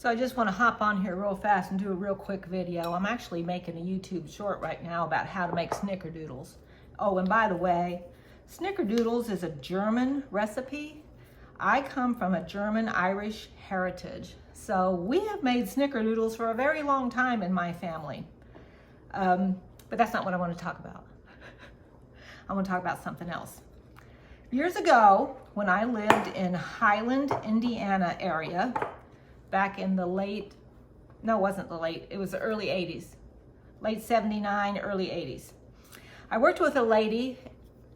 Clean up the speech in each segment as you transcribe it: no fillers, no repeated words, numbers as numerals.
So I just want to hop on here real fast and do a real quick video. I'm actually making a YouTube short right now about how to make snickerdoodles. Oh, and by the way, snickerdoodles is a German recipe. I come from a German-Irish heritage. So we have made snickerdoodles for a very long time in my family. But that's not what I want to talk about. I want to talk about something else. Years ago, when I lived in Highland, Indiana area, back in the late, no, it wasn't the late, it was the early 80s, late 79, early 80s. I worked with a lady,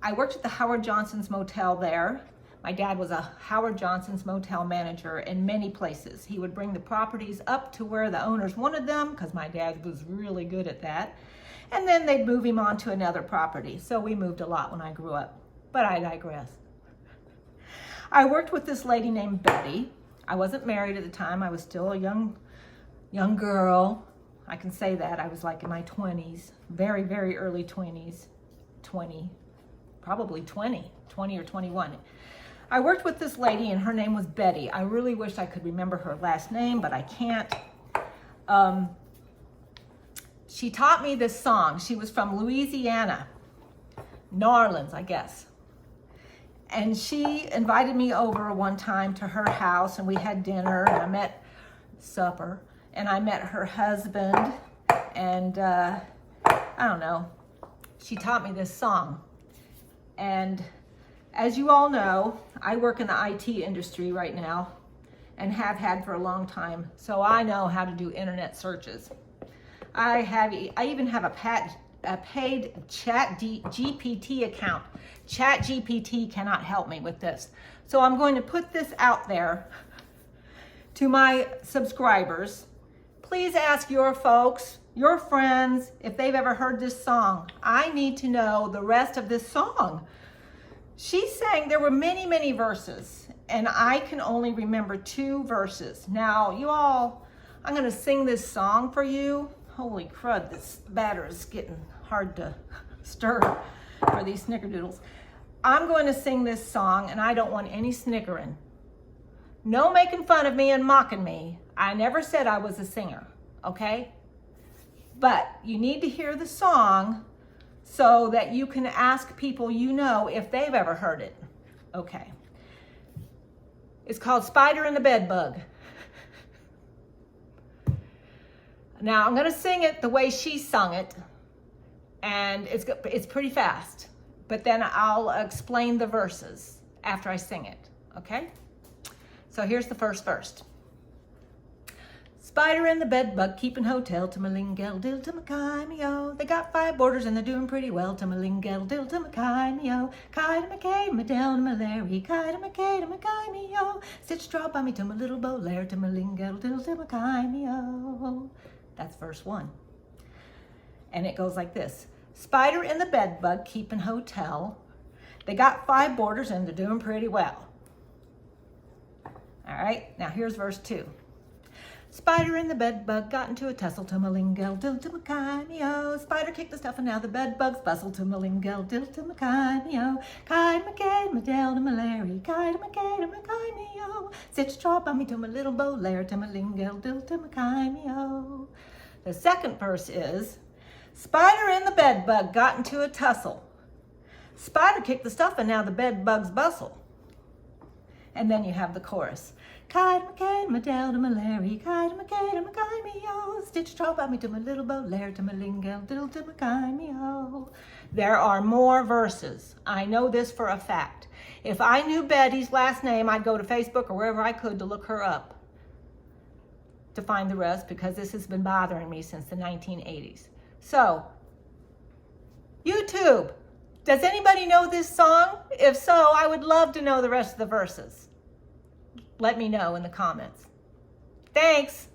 I worked at the Howard Johnson's Motel there. My dad was a Howard Johnson's Motel manager in many places. He would bring the properties up to where the owners wanted them, because my dad was really good at that. And then they'd move him on to another property. So we moved a lot when I grew up, but I digress. I worked with this lady named Betty. I wasn't married at the time. I was still a young girl. I can say that. I was like in my 20s, very, very early 20s, 20 or 21. I worked with this lady and her name was Betty. I really wish I could remember her last name, but I can't. She taught me this song. She was from Louisiana, New Orleans, I guess. And she invited me over one time to her house and we had dinner and I met supper and I met her husband and I don't know, she taught me this song. And as you all know, I work in the IT industry right now and have had for a long time. So I know how to do internet searches. I even have a paid ChatGPT account. ChatGPT cannot help me with this. So I'm going to put this out there to my subscribers. Please ask your folks, your friends, if they've ever heard this song. I need to know the rest of this song. She sang, there were many, many verses, and I can only remember 2 verses. Now, you all, I'm gonna sing this song for you. Holy crud, this batter is getting hard to stir for these snickerdoodles. I'm going to sing this song and I don't want any snickering. No making fun of me and mocking me. I never said I was a singer, okay? But you need to hear the song so that you can ask people you know if they've ever heard it. Okay. It's called Spider and the Bedbug. Now I'm gonna sing it the way she sung it, and it's pretty fast, but then I'll explain the verses after I sing it, okay? So here's the first verse. Spider and the bedbug keeping hotel to malingel dill to Makai-me-o. They got 5 boarders and they're doing pretty well to malingel dill to Makai-me-o. Kai to Mackay, Madel to Malary, Kai to Mackay to Makai-me-o. Stitch straw by me to my little bow lair to malingel dill to Makai-me-o. That's verse 1. And it goes like this. Spider and the bedbug keeping hotel. They got 5 boarders and they're doing pretty well. All right, now here's verse 2. Spider and the bedbug got into a tussle to malingel dill to Makai-me-o. Spider kicked the stuff and now the bedbugs bustle to malingel dill to Makai-me-o. Kai to Mackay, Madel to Malary, Kai to Mackay to Makai-me-o. Stitch straw by me to my little bow lair to malingel dill to Makai-me-o. The second verse is, Spider and the bedbug got into a tussle. Spider kicked the stuff and now the bedbugs bustle. And then you have the chorus. Kai to Mackay, Madel to Malary, Kai to Mackay to Makai-me-o. Stitch straw by me to my little bow lair to malingel dill to Makai-me-o. There are more verses. I know this for a fact. If I knew Betty's last name, I'd go to Facebook or wherever I could to look her up to find the rest, because this has been bothering me since the 1980s. So, YouTube, does anybody know this song? If so, I would love to know the rest of the verses. Let me know in the comments. Thanks.